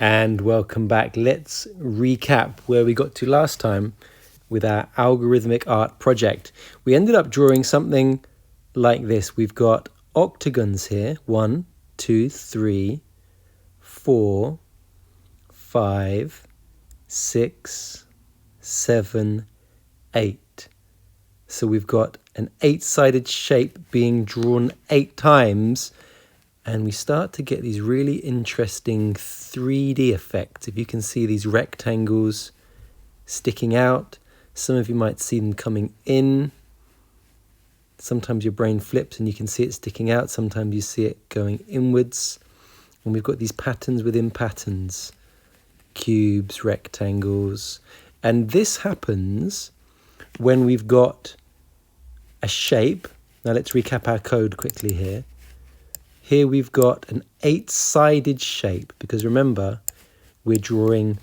And welcome back. Let's recap where we got to last time with our algorithmic art project. We ended up drawing something like this. We've got octagons here. 1, 2, 3, 4, 5, 6, 7, 8. So we've got an 8-sided shape being drawn 8 times. And we start to get these really interesting 3D effects. If you can see these rectangles sticking out, some of you might see them coming in. Sometimes your brain flips and you can see it sticking out. Sometimes you see it going inwards. And we've got these patterns within patterns, cubes, rectangles. And this happens when we've got a shape. Now let's recap our code quickly here. Here we've got an 8-sided shape, because remember, we're drawing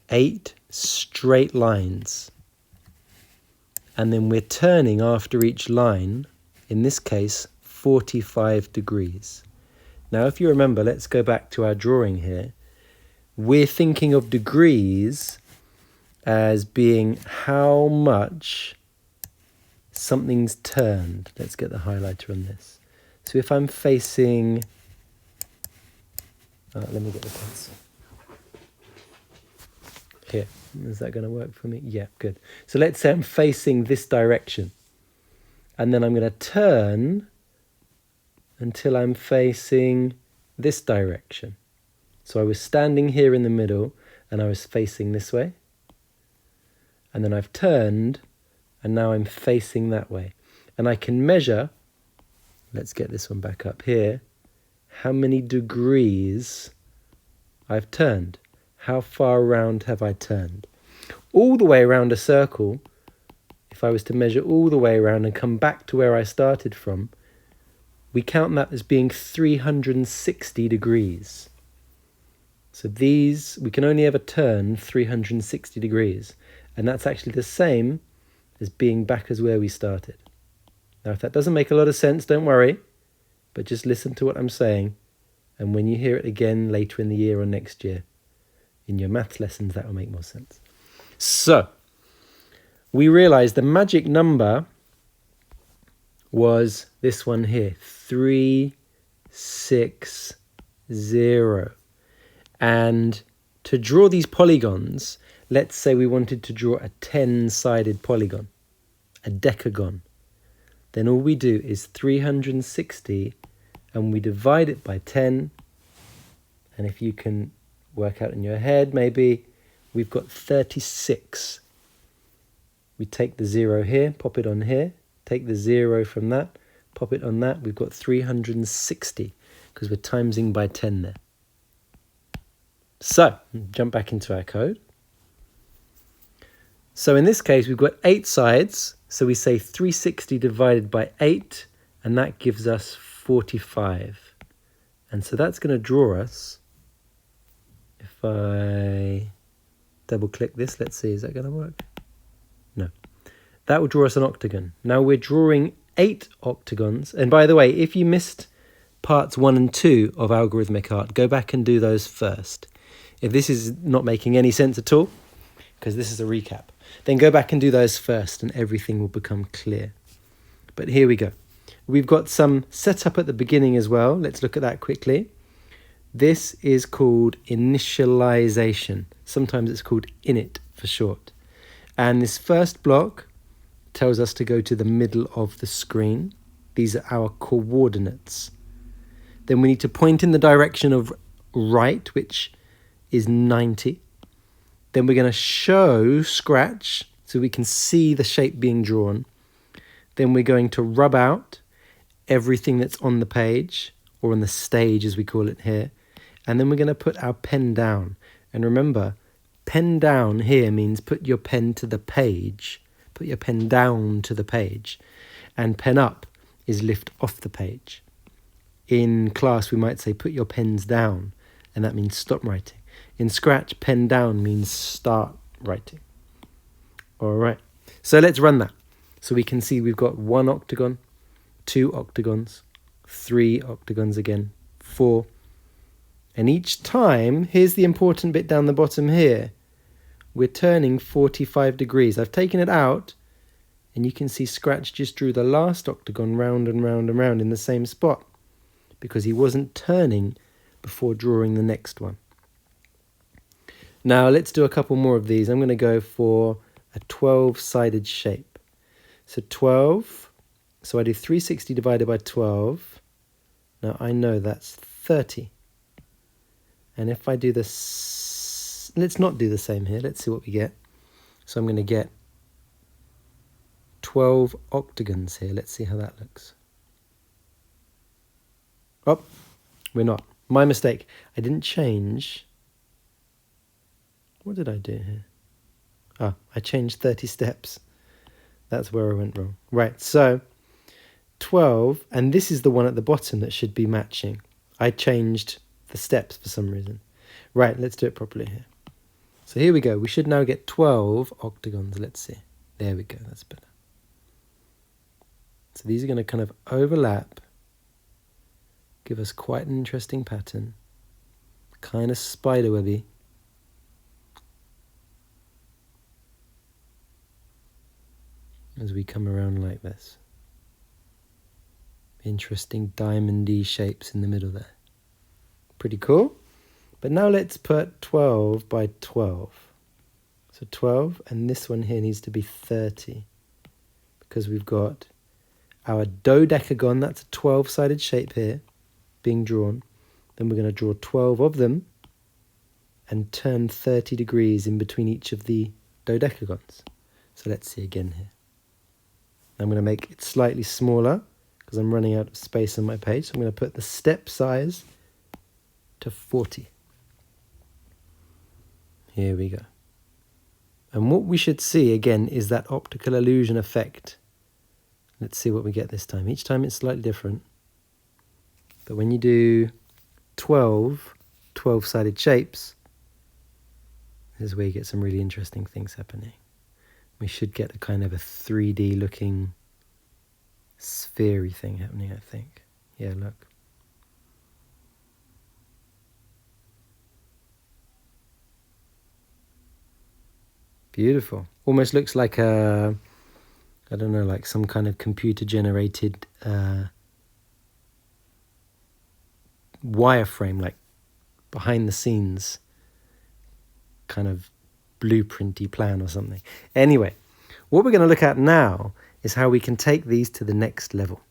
8 straight lines. And then we're turning after each line, in this case, 45 degrees. Now, if you remember, let's go back to our drawing here. We're thinking of degrees as being how much something's turned. Let's get the highlighter on this. So if I'm facing, let me get the pencil. Here, is that going to work for me? Yeah, good. So let's say I'm facing this direction. And then I'm going to turn until I'm facing this direction. So I was standing here in the middle and I was facing this way. And then I've turned and now I'm facing that way. And I can measure, let's get this one back up here, how many degrees I've turned. How far around have I turned? All the way around a circle, if I was to measure all the way around and come back to where I started from, we count that as being 360 degrees. So these, we can only ever turn 360 degrees. And that's actually the same as being back as where we started. Now, if that doesn't make a lot of sense, don't worry, but just listen to what I'm saying. And when you hear it again later in the year or next year, in your maths lessons, that will make more sense. So, we realized the magic number was this one here, 360. And to draw these polygons, let's say we wanted to draw a 10-sided polygon, a decagon. Then all we do is 360 and we divide it by 10. And if you can work out in your head, maybe we've got 36. We take the 0 here, pop it on here, take the 0 from that, pop it on that. We've got 360 because we're timesing by 10 there. So, jump back into our code. So in this case, we've got 8 sides. So we say 360 divided by 8, and that gives us 45. And so that's going to draw us, if I double click this, let's see, is that going to work? No. That will draw us an octagon. Now we're drawing 8 octagons. And by the way, if you missed parts 1 and 2 of algorithmic art, go back and do those first. If this is not making any sense at all, because this is a recap, then go back and do those first and everything will become clear. But here we go. We've got some setup at the beginning as well. Let's look at that quickly. This is called initialization. Sometimes it's called init for short. And this first block tells us to go to the middle of the screen. These are our coordinates. Then we need to point in the direction of right, which is 90. Then we're going to show scratch so we can see the shape being drawn. Then we're going to rub out everything that's on the page, or on the stage as we call it here. And then we're going to put our pen down. And remember, pen down here means put your pen to the page. Put your pen down to the page. And pen up is lift off the page. In class, we might say put your pens down, and that means stop writing. In Scratch, pen down means start writing. All right, so let's run that. So we can see we've got 1 octagon, 2 octagons, 3 octagons again, 4, And each time, here's the important bit down the bottom here, we're turning 45 degrees. I've taken it out, and you can see Scratch just drew the last octagon round and round and round in the same spot, because he wasn't turning before drawing the next one. Now let's do a couple more of these. I'm going to go for a 12-sided shape. So 12, so I do 360 divided by 12. Now I know that's 30. And if I do this, let's not do the same here. Let's see what we get. So I'm going to get 12 octagons here. Let's see how that looks. Oh, we're not. My mistake. I didn't change. What did I do here? Ah, I changed 30 steps. That's where I went wrong. Right, so 12, and this is the one at the bottom that should be matching. I changed the steps for some reason. Right, let's do it properly here. So here we go. We should now get 12 octagons. Let's see. There we go. That's better. So these are going to kind of overlap, give us quite an interesting pattern, kind of spiderwebby. As we come around like this. Interesting diamond-y shapes in the middle there. Pretty cool. But now let's put 12 by 12. So 12, and this one here needs to be 30. Because we've got our dodecagon, that's a 12-sided shape here, being drawn. Then we're going to draw 12 of them and turn 30 degrees in between each of the dodecagons. So let's see again here. I'm going to make it slightly smaller because I'm running out of space on my page. So I'm going to put the step size to 40. Here we go. And what we should see again is that optical illusion effect. Let's see what we get this time. Each time it's slightly different. But when you do 12-sided shapes, this is where you get some really interesting things happening. We should get a kind of a 3D looking sphere-y thing happening, I think. Yeah, look. Beautiful. Almost looks like a, I don't know, like some kind of computer-generated wireframe, like behind the scenes kind of blueprinty plan or something. Anyway, what we're going to look at now is how we can take these to the next level.